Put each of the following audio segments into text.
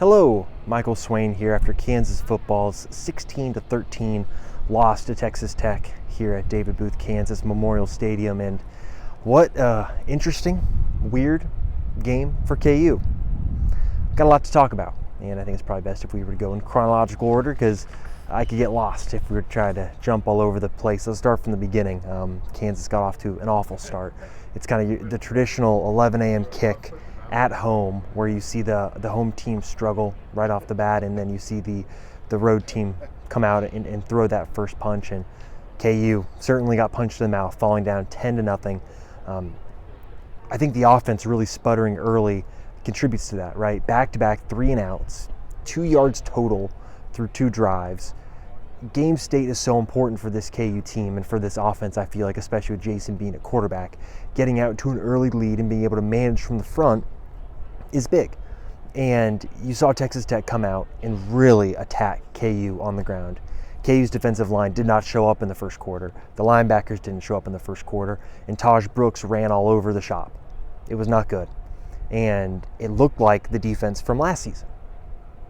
Hello, Michael Swain here after Kansas football's 16-13 loss to Texas Tech here at David Booth, Kansas Memorial Stadium. And what interesting, weird game for KU. Got a lot to talk about, and I think it's probably best if we were to go in chronological order because I could get lost if we were to try to jump all over the place. Let's start from the beginning. Kansas got off to an awful start. It's kind of the traditional 11 a.m. kick at home where you see the home team struggle right off the bat, and then you see the road team come out and throw that first punch, and KU certainly got punched in the mouth, falling down 10-0. I think the offense really sputtering early contributes to that, right? Back-to-back 3-and-outs, 2 yards total through 2 drives. Game state is so important for this KU team and for this offense, I feel like, especially with Jason being at quarterback. Getting out to an early lead and being able to manage from the front is big. And you saw Texas Tech come out and really attack KU on the ground. KU's defensive line did not show up in the first quarter. The linebackers didn't show up in the first quarter, and Taj Brooks ran all over the shop. It was not good. And it looked like the defense from last season,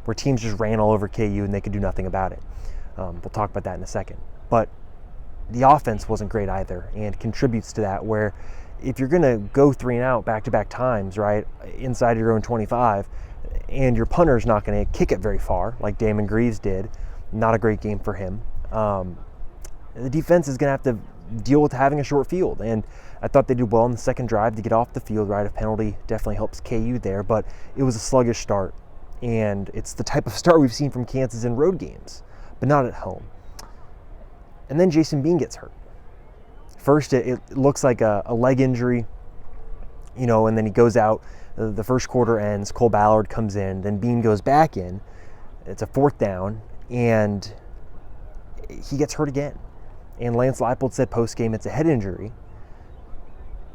where teams just ran all over KU and they could do nothing about it. We'll talk about that in a second. But the offense wasn't great either, and contributes to that, where if you're going to go 3-and-out back-to-back times, right, inside your own 25, and your punter's not going to kick it very far, like Damon Greaves did, not a great game for him, the defense is going to have to deal with having a short field. And I thought they did well in the second drive to get off the field, right? A penalty definitely helps KU there, but it was a sluggish start. And it's the type of start we've seen from Kansas in road games, but not at home. And then Jason Bean gets hurt. First, it looks like a leg injury, and then he goes out. The first quarter ends, Cole Ballard comes in, then Bean goes back in. It's a 4th down, and he gets hurt again. And Lance Leipold said post-game it's a head injury.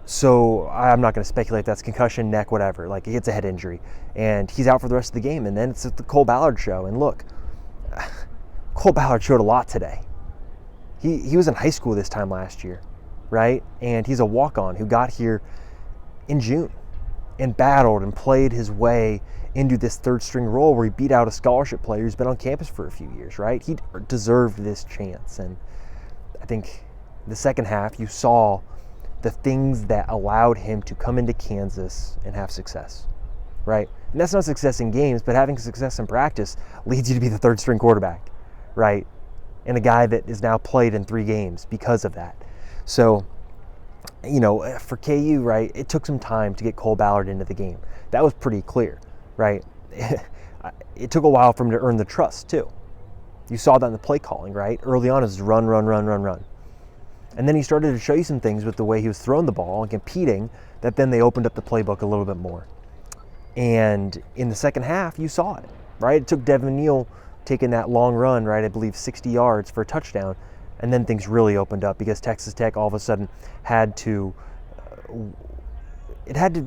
So I'm not going to speculate if that's concussion, neck, whatever. Like, he gets a head injury, and he's out for the rest of the game. And then it's the Cole Ballard show. And look, Cole Ballard showed a lot today. He was in high school this time last year, right? And he's a walk-on who got here in June and battled and played his way into this third-string role where he beat out a scholarship player who's been on campus for a few years, right? He deserved this chance. And I think the second half, you saw the things that allowed him to come into Kansas and have success, right? And that's not success in games, but having success in practice leads you to be the third-string quarterback, right? And a guy that is now played in 3 games because of that. So, for KU, right, it took some time to get Cole Ballard into the game. That was pretty clear, right? It took a while for him to earn the trust, too. You saw that in the play calling, right? Early on, it was run. And then he started to show you some things with the way he was throwing the ball and competing, that then they opened up the playbook a little bit more. And in the second half, you saw it, right? It took Devin Neal taking that long run, right, I believe 60 yards for a touchdown, and then things really opened up because Texas Tech all of a sudden had to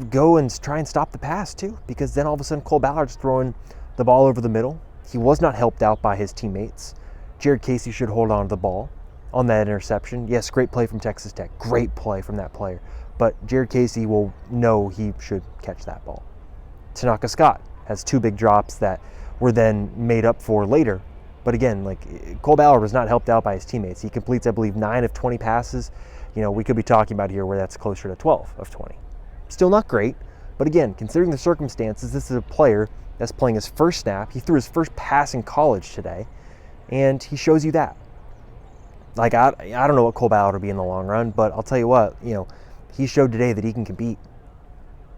go and try and stop the pass too, because then all of a sudden Cole Ballard's throwing the ball over the middle. He was not helped out by his teammates. Jared Casey should hold on to the ball on that interception. Yes, great play from Texas Tech, great play from that player, but Jared Casey will know he should catch that ball. Tanaka Scott has 2 big drops that were then made up for later. But again, Cole Ballard was not helped out by his teammates. He completes, I believe, 9 of 20 passes. We could be talking about here where that's closer to 12 of 20. Still not great, but again, considering the circumstances, this is a player that's playing his first snap. He threw his first pass in college today, and he shows you that. I don't know what Cole Ballard will be in the long run, but I'll tell you what, he showed today that he can compete.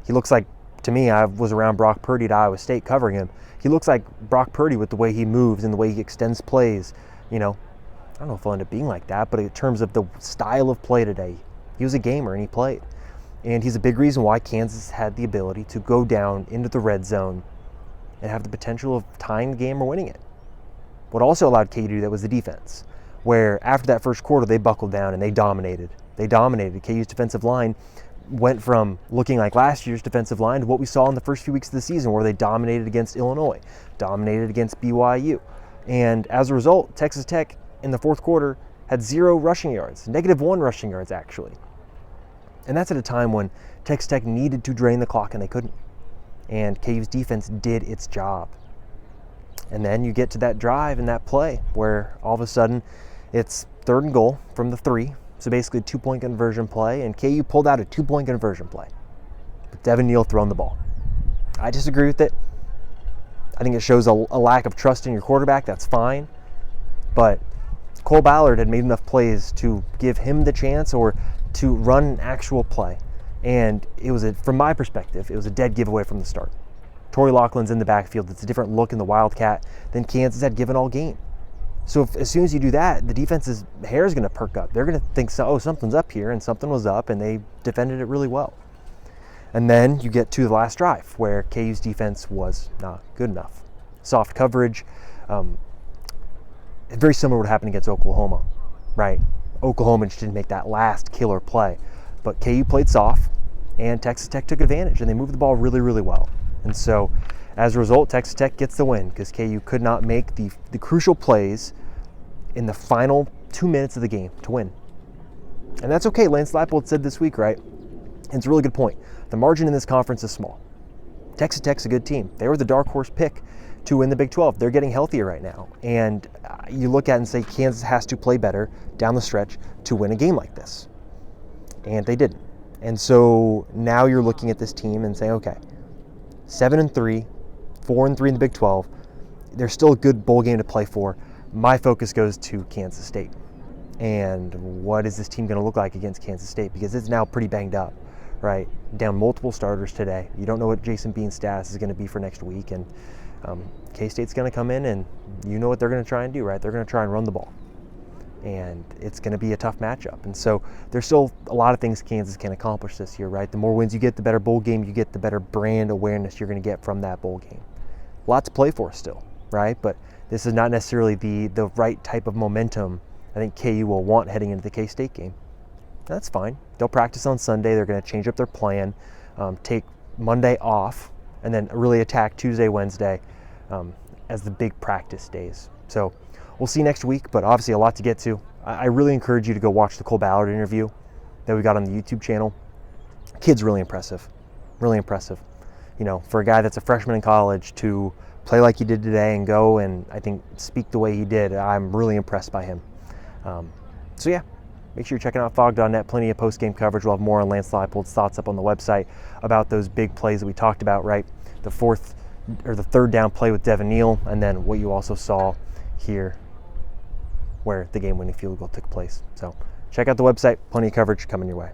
He looks like, to me, I was around Brock Purdy at Iowa State covering him. He looks like Brock Purdy with the way he moves and the way he extends plays. I don't know if he'll end up being like that, but in terms of the style of play today, he was a gamer and he played. And he's a big reason why Kansas had the ability to go down into the red zone and have the potential of tying the game or winning it. What also allowed KU to do that was the defense, where after that first quarter, they buckled down and they dominated. KU's defensive line went from looking like last year's defensive line to what we saw in the first few weeks of the season, where they dominated against Illinois, dominated against BYU. And as a result, Texas Tech in the fourth quarter had 0 rushing yards, -1 rushing yards actually. And that's at a time when Texas Tech needed to drain the clock and they couldn't. And KU's defense did its job. And then you get to that drive and that play where all of a sudden it's 3rd and goal from the 3. So basically a 2-point conversion play, and KU pulled out a 2-point conversion play with Devin Neal throwing the ball. I disagree with it. I think it shows a lack of trust in your quarterback. That's fine. But Cole Ballard had made enough plays to give him the chance or to run an actual play. And it was, from my perspective, it was a dead giveaway from the start. Torrey Loughlin's in the backfield. It's a different look in the Wildcat than Kansas had given all game. So as soon as you do that, the defense's hair is going to perk up. They're going to think, oh, something's up here, and something was up, and they defended it really well. And then you get to the last drive where KU's defense was not good enough. Soft coverage. Very similar to what happened against Oklahoma, right? Oklahoma just didn't make that last killer play. But KU played soft, and Texas Tech took advantage, and they moved the ball really, really well. And so, as a result, Texas Tech gets the win because KU could not make the crucial plays in the final 2 minutes of the game to win. And that's okay. Lance Leipold said this week, right? And it's a really good point. The margin in this conference is small. Texas Tech's a good team. They were the dark horse pick to win the Big 12. They're getting healthier right now. And you look at it and say Kansas has to play better down the stretch to win a game like this. And they didn't. And so now you're looking at this team and saying, okay, 7-3, 4-3 in the Big 12. There's still a good bowl game to play for. My focus goes to Kansas State. And what is this team going to look like against Kansas State? Because it's now pretty banged up, right? Down multiple starters today. You don't know what Jason Bean's status is going to be for next week. And K-State's going to come in, and you know what they're going to try and do, right? They're going to try and run the ball. And it's going to be a tough matchup. And so there's still a lot of things Kansas can accomplish this year, right? The more wins you get, the better bowl game you get, the better brand awareness you're going to get from that bowl game. A lot to play for still, right? But this is not necessarily the right type of momentum I think KU will want heading into the K-State game. That's fine. They'll practice on Sunday. They're going to change up their plan, take Monday off, and then really attack Tuesday, Wednesday as the big practice days. So we'll see next week, but obviously a lot to get to. I really encourage you to go watch the Cole Ballard interview that we got on the YouTube channel. Kid's really impressive, really impressive. You know, for a guy that's a freshman in college to play like he did today and go and I think speak the way he did, I'm really impressed by him. So yeah, make sure you're checking out Fog.net. Plenty of post-game coverage. We'll have more on Lance Leipold's thoughts up on the website about those big plays that we talked about, right? The 3rd down play with Devin Neal, and then what you also saw here where the game-winning field goal took place. So check out the website. Plenty of coverage coming your way.